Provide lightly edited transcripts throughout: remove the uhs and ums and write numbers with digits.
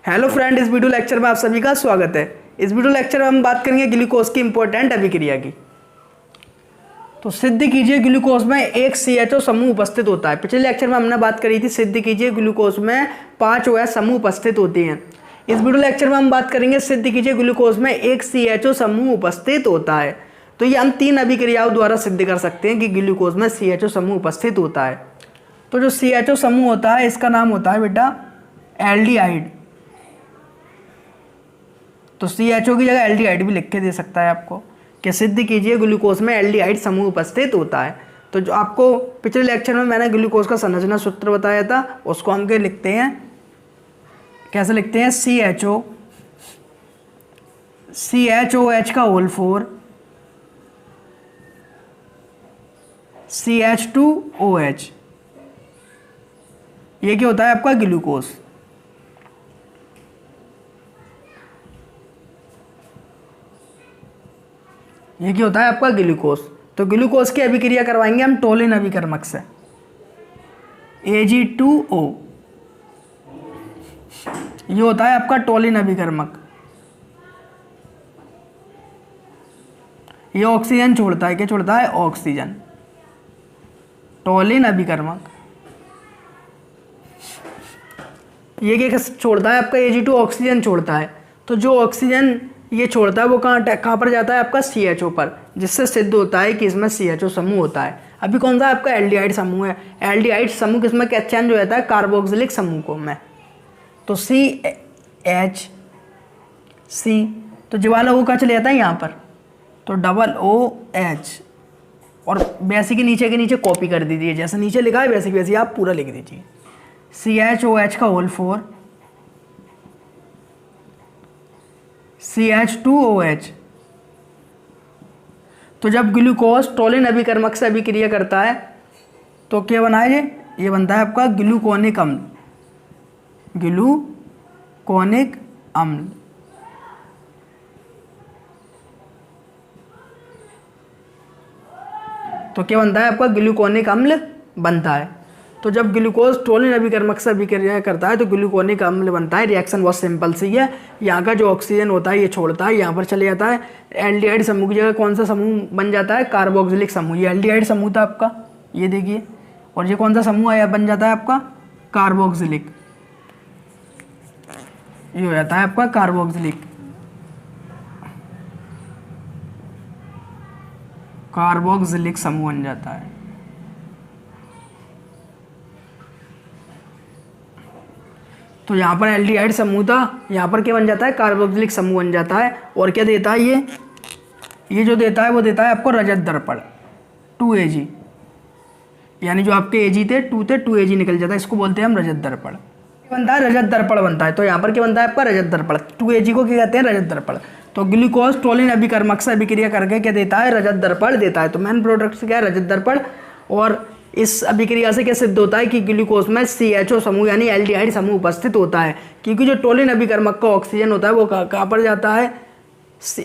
Hello friend, इस video lecture में आप सभी का स्वागत है। इस वीडियो लेक्चर में हम बात करेंगे ग्लूकोज की इंपॉर्टेंट अभिक्रिया की। तो सिद्ध कीजिए ग्लूकोज में एक CHO समूह उपस्थित होता है। पिछले लेक्चर में हमने बात करी थी सिद्ध कीजिए ग्लूकोज में 5 OH समूह उपस्थित होते हैं। इस वीडियो लेक्चर में हम बात करेंगे सिद्ध कीजिए ग्लूकोज में एक CHO समूह उपस्थित होता है। तो ये हम 3 अभिक्रियाओं द्वारा सिद्ध कर सकते हैं कि ग्लूकोज में CHO समूह उपस्थित होता है। तो जो CHO समूह होता है इसका नाम होता है बेटा एल्डिहाइड। तो CHO की जगह एल्डिहाइड भी लिख के दे सकता है आपको कि सिद्ध कीजिए ग्लूकोज में एल्डिहाइड समूह उपस्थित होता है। तो जो आपको पिछले लेक्चर में मैंने ग्लूकोज का संरचना सूत्र बताया था उसको हम क्या लिखते हैं, कैसे लिखते हैं, CHOH का होल 4 CH2OH। ये क्या होता है आपका ग्लूकोज। ये क्या होता है आपका ग्लूकोज। तो ग्लूकोज की अभिक्रिया करवाएंगे हम टोलिन अभिकर्मक से Ag2O। ये होता है आपका टोलिन अभिकर्मक। ये ऑक्सीजन छोड़ता है, क्या छोड़ता है, ऑक्सीजन। टोलिन अभिकर्मक ये क्या छोड़ता है आपका Ag2 ऑक्सीजन छोड़ता है। तो जो ऑक्सीजन ये छोड़ता है वो कहाँ पर जाता है आपका CHO पर, जिससे सिद्ध होता है कि इसमें CHO समूह होता है। अभी कौन सा आपका एल्डिहाइड समूह है। एल्डिहाइड समूह किसमें क्या चेंज हो जाता है, कार्बोक्सिलिक समूह को में। तो CH तो जो वाला O का चले जाता है यहाँ पर, तो OOH और वैसे के नीचे कॉपी कर दीजिए, जैसे नीचे लिखा है वैसे वैसे आप पूरा लिख दीजिए। CHOH का होल 4 CH2OH। तो जब ग्लूकोज टोलिन अभिकर्मक से अभिक्रिया करता है तो क्या बना है, ये बनता है आपका ग्लूकोनिक अम्ल। ग्लूकोनिक अम्ल। तो क्या बनता है आपका ग्लूकोनिक अम्ल बनता है। तो जब ग्लूकोज टोलिन अभिकर्मक से अभिक्रिया करता है तो ग्लूकोनिक अम्ल बनता है। रिएक्शन बहुत सिंपल सी है। यहाँ का जो ऑक्सीजन होता है ये छोड़ता है, यहाँ पर चले जाता है। एल्डिहाइड समूह की जगह कौन सा समूह बन जाता है, कार्बोक्सिलिक समूह। ये एल्डिहाइड समूह था आपका, ये देखिए, और ये कौन सा समूह आया बन जाता है आपका कार्बोक्सिलिक। ये हो जाता है आपका कार्बोक्सिलिक। कार्बोक्सिलिक समूह बन जाता है। तो यहाँ पर एल्डिहाइड समूह था, यहाँ पर क्या बन जाता है, कार्बोक्सिलिक समूह बन जाता है। और क्या देता है ये जो देता है वो देता है आपको रजत दर्पण 2Ag। यानी जो आपके Ag थे 2Ag निकल जाता है, इसको बोलते हैं हम रजत दर्पण। बनता है रजत दर्पण बनता है। तो यहाँ पर क्या बनता है आपका रजत दर्पण। 2Ag को क्या कहते हैं, रजत दर्पण। तो ग्लूकोज टोलिन अभिकर्मक से अभिक्रिया करके क्या देता है, रजत दर्पण देता है। तो मेन प्रोडक्ट क्या है, रजत दर्पण। और इस अभिक्रिया से क्या सिद्ध होता है कि ग्लूकोज में CHO समूह यानी एल्डिहाइड समूह उपस्थित होता है। क्योंकि जो टोलिन अभिकर्मक का ऑक्सीजन होता है वो कहाँ पर जाता है,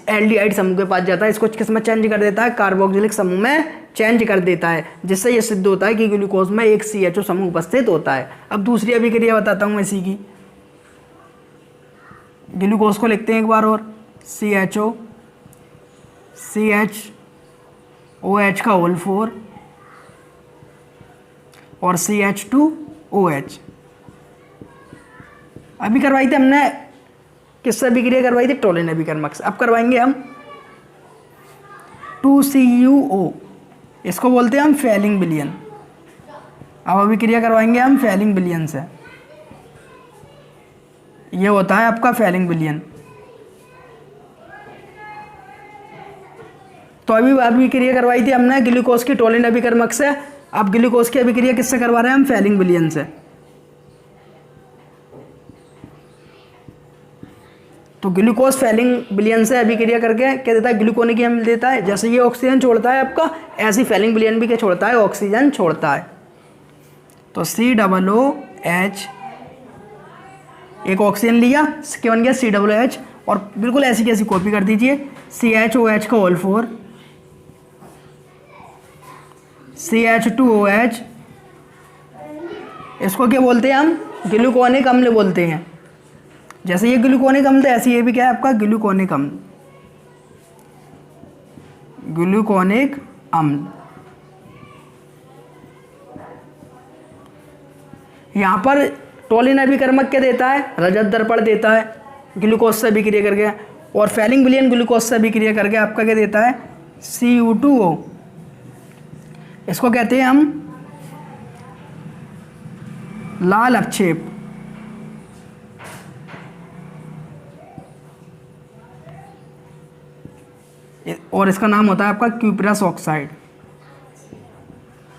एल्डिहाइड समूह के पास जाता है। इसको किस में चेंज कर देता है, कार्बोक्सिलिक समूह में चेंज कर देता है, जिससे ये सिद्ध होता है कि ग्लूकोज में एक CHO समूह उपस्थित होता है। अब दूसरी अभिक्रिया बताता हूँ इसी की। ग्लूकोज को लिखते हैं एक बार और, CHOH का होल 4 और CH2OH। अभी करवाई थी हमने, किससे अभिक्रिया करवाई थी, टोलिन अभिकर्मक से। अब करवाएंगे हम 2CuO, इसको बोलते हैं हम फैलिंग विलयन। अब अभिक्रिया करवाएंगे हम फैलिंग विलयन से। ये होता है आपका फैलिंग विलयन। तो अभी अभिक्रिया करवाई थी हमने ग्लूकोज की टोलिन अभिकर्मक से। अब ग्लूकोज की अभिक्रिया किससे करवा रहे हैं हम, फैलिंग विलयन से। तो ग्लूकोज फैलिंग विलयन से अभिक्रिया करके क्या देता है, ग्लूकोनिक अम्ल देता है। जैसे ये ऑक्सीजन छोड़ता है आपका, ऐसी फैलिंग विलयन भी क्या छोड़ता है, ऑक्सीजन छोड़ता है। तो COOH, एक ऑक्सीजन लिया, क्या बन गया COOH। और बिल्कुल ऐसी कैसी कॉपी कर दीजिए, CHOH का होल 4 CH2OH, इसको क्या बोलते हैं हम, ग्लूकोनिक अम्ल बोलते हैं। जैसे ये ग्लूकोनिक अम्ल, ऐसे ये भी क्या है आपका ग्लूकोनिक अम्ल, ग्लूकोनिक अम्ल। यहाँ पर टोलिन अभिकर्मक क्या देता है, रजत दर्पण देता है ग्लूकोज से अभिक्रिया करके, और फैलिंग विलयन ग्लूकोज से अभिक्रिया करके आपका क्या देता है, Cu2O। इसको कहते हैं हम लाल अपक्षेप। और इसका नाम होता है आपका क्यूप्रस ऑक्साइड,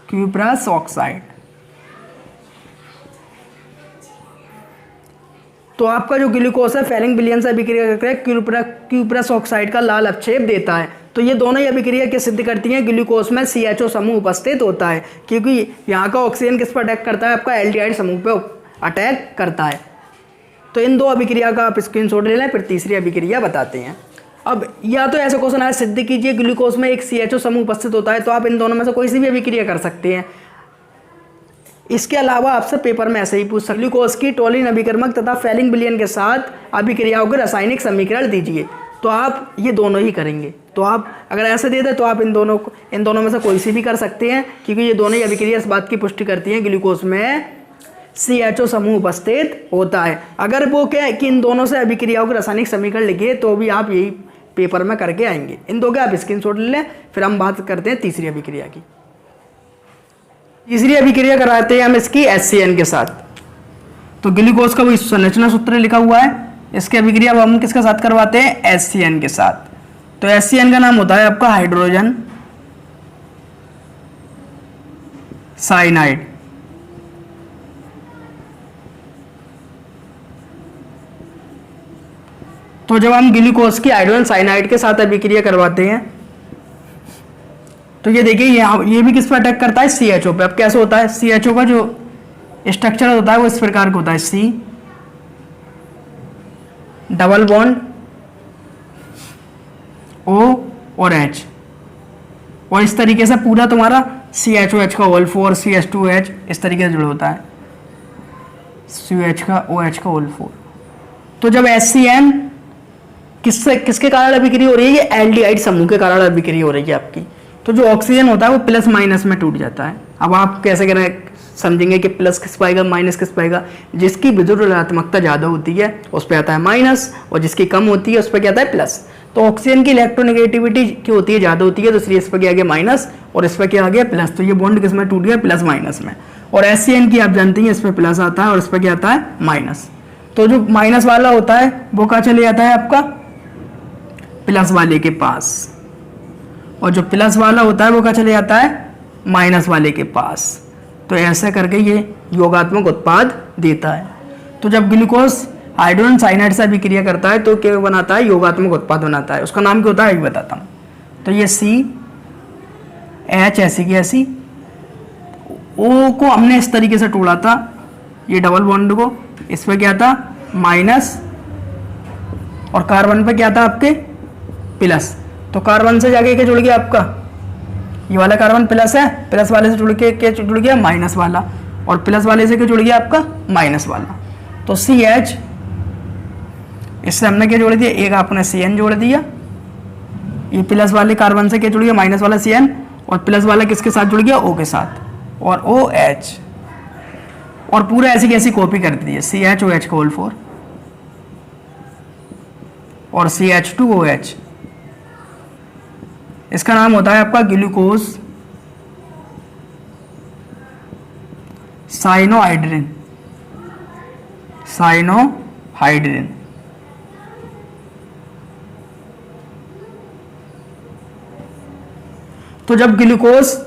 क्यूप्रस ऑक्साइड। तो आपका जो ग्लूकोज है फैलिंग विलयन से अभिक्रिया करके क्यूप्रस ऑक्साइड का लाल अपक्षेप देता है। तो ये दोनों ही अभिक्रिया क्या सिद्ध करती हैं, ग्लूकोज में CHO समूह उपस्थित होता है, क्योंकि यहाँ का ऑक्सीजन किस पर अटैक करता है, आपका एल्डिहाइड समूह पे अटैक करता है। तो इन दो अभिक्रिया का आप स्क्रीनशॉट ले लें, फिर तीसरी अभिक्रिया बताते हैं। अब या तो ऐसा क्वेश्चन है, सिद्ध कीजिए ग्लूकोज में एक CHO समूह उपस्थित होता है, तो आप इन दोनों में से कोई सी भी अभिक्रिया कर सकते हैं। इसके अलावा आपसे पेपर में ऐसे ही पूछ सकते, ग्लूकोज की टोलिन अभिकर्मक तथा फैलिंग विलयन के साथ अभिक्रियाओं के रासायनिक समीकरण दीजिए, तो आप ये दोनों ही करेंगे। तो आप अगर ऐसे दे दें तो आप इन दोनों में से कोई सी भी कर सकते हैं, क्योंकि ये दोनों ही अभिक्रिया इस बात की पुष्टि करती हैं ग्लूकोज में CHO समूह उपस्थित होता है। अगर वो क्या है कि इन दोनों से अभिक्रियाओं के रासायनिक समीकरण लिखिए, तो भी आप यही पेपर में करके आएंगे। इन दो के आप स्क्रीनशॉट ले लें, फिर हम बात करते हैं तीसरी अभिक्रिया की। तीसरी अभिक्रिया कराते हैं हम इसकी HCN के साथ। तो ग्लूकोज का वो संरचना सूत्र लिखा हुआ है, इसकी अभिक्रिया अब हम किसके साथ करवाते हैं, HCN के साथ। तो HCN का नाम होता है आपका हाइड्रोजन साइनाइड। तो जब हम ग्लूकोज की हाइड्रोजन साइनाइड के साथ अभिक्रिया करवाते हैं, तो ये देखिए ये भी किस पर अटैक करता है, CHO पे। अब कैसे होता है, CHO का जो स्ट्रक्चर होता है वो इस प्रकार का होता है, C डबल बॉन्ड O और H, और इस तरीके से पूरा तुम्हारा CHOH का OL4 CH2H इस तरीके से जुड़ होता है, CH का OH का OL4। तो जब HCN किसके कारण अभिक्रिया हो रही है, ये एल्डिहाइड समूह के कारण अभिक्रिया हो रही है आपकी, तो जो ऑक्सीजन होता है वो प्लस माइनस में टूट जाता है। अब आप कैसे कहना समझेंगे कि प्लस किस पाएगा माइनस किस पाएगा, जिसकी विद्युत ऋणात्मकता ज़्यादा होती है उस पर आता है माइनस, और जिसकी कम होती है उस पर क्या आता है प्लस। तो ऑक्सीजन की इलेक्ट्रोनेगेटिविटी क्या होती है, ज़्यादा होती है, तो इसलिए इस पर क्या आ गया माइनस और इस पर क्या आ गया प्लस। तो ये बॉन्ड किस में टूट गया, प्लस माइनस में। और HCN की आप जानते हैं इस पर प्लस आता है और इस पर क्या आता है माइनस। तो जो माइनस वाला होता है वो कहाँ चले जाता है आपका प्लस वाले के पास, और जो प्लस वाला होता है वो कहाँ चले जाता है माइनस वाले के पास। तो ऐसा करके ये योगात्मक उत्पाद देता है। तो जब ग्लूकोज हाइड्रोजन साइनाइड से अभिक्रिया करता है तो क्या बनाता है, योगात्मक उत्पाद बनाता है। उसका नाम क्या होता है ये बताता हूँ। तो ये CH ऐसी की ऐसी, O को हमने इस तरीके से तोड़ा था, ये डबल बॉन्ड को, इस पर क्या था माइनस, और कार्बन पे क्या था आपके प्लस। तो कार्बन से जाके क्या जुड़ गया आपका, ये वाला कार्बन प्लस है, प्लस वाले से जुड़ के क्या जुड़ गया माइनस वाला, और प्लस वाले से क्या जुड़ गया आपका माइनस वाला। तो CH इससे हमने क्या जोड़ दिया, एक आपने CN जोड़ दिया, ये प्लस वाले कार्बन से क्या जुड़ गया माइनस वाला CN, और प्लस वाला किसके साथ जुड़ गया O के साथ, और OH, और पूरा ऐसी कैसी कॉपी कर दी है, CHOH का OL4 और CH2OH। इसका नाम होता है आपका ग्लूकोज साइनोहाइड्रिन, साइनोहाइड्रिन। तो जब ग्लूकोज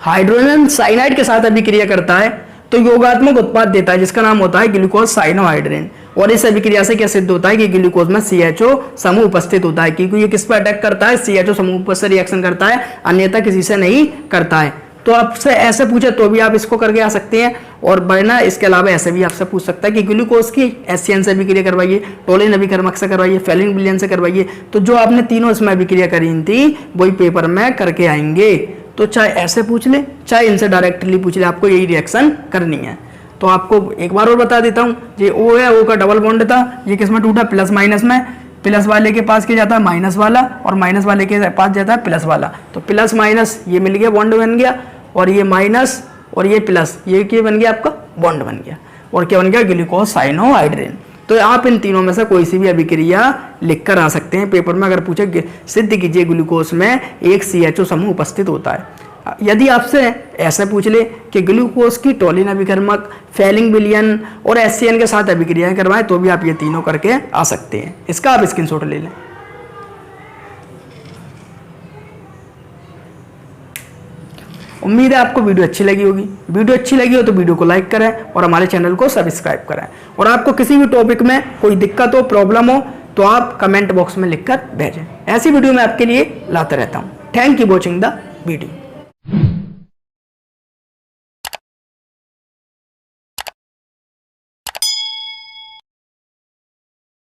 हाइड्रोजन साइनाइड के साथ अभिक्रिया करता है तो योगात्मक उत्पाद देता है जिसका नाम होता है ग्लूकोज साइनोहाइड्रिन। और इस अभिक्रिया से क्या सिद्ध होता है कि ग्लूकोज में CHO समूह उपस्थित होता है, क्योंकि ये किस पर अटैक करता है, CHO समूह पर से रिएक्शन करता है, अन्यथा किसी से नहीं करता है। तो आपसे ऐसे पूछे तो भी आप इसको करके आ सकते हैं, और वरना इसके अलावा ऐसे भी आपसे पूछ सकता है कि ग्लूकोज की HCN से अभिक्रिया करवाइए, टोलिन अभिकर्मक से करवाइए, फैलिंग विलयन से करवाइए। तो जो आपने तीनों इसमें अभिक्रिया करी थी वही पेपर में करके आएंगे। तो चाहे ऐसे पूछ ले चाहे इनसे डायरेक्टली पूछ ले, आपको यही रिएक्शन करनी है। तो आपको एक बार और बता देता हूँ, ये O है, O का डबल बॉन्ड था, ये किस में टूटा, प्लस माइनस में। प्लस वाले के पास क्या जाता है माइनस वाला, और माइनस वाले के पास जाता है प्लस वाला। तो प्लस माइनस ये मिल गया, बॉन्ड बन गया, और ये माइनस और ये प्लस, ये क्या बन गया आपका, बॉन्ड बन गया। और क्या बन गया, ग्लूकोज साइनोहाइड्रिन। तो आप इन तीनों में से कोई सी भी अभिक्रिया लिख कर आ सकते हैं पेपर में। अगर पूछे सिद्ध कीजिए ग्लूकोज में एक CHO समूह उपस्थित होता है। यदि आपसे ऐसे पूछ ले कि ग्लूकोज की टोलिन अभिकर्मक, फेलिंग विलयन और HCN के साथ अभिक्रियाएं करवाएं, तो भी आप ये तीनों करके आ सकते हैं। इसका आप स्क्रीनशॉट ले लें। उम्मीद है आपको वीडियो अच्छी लगी होगी। वीडियो अच्छी लगी हो तो वीडियो को लाइक करें और हमारे चैनल को सब्सक्राइब करें। और आपको किसी भी टॉपिक में कोई दिक्कत हो, प्रॉब्लम हो, तो आप कमेंट बॉक्स में लिखकर भेजें। ऐसी वीडियो मैं आपके लिए लाता रहता हूं। Thank you watching the video.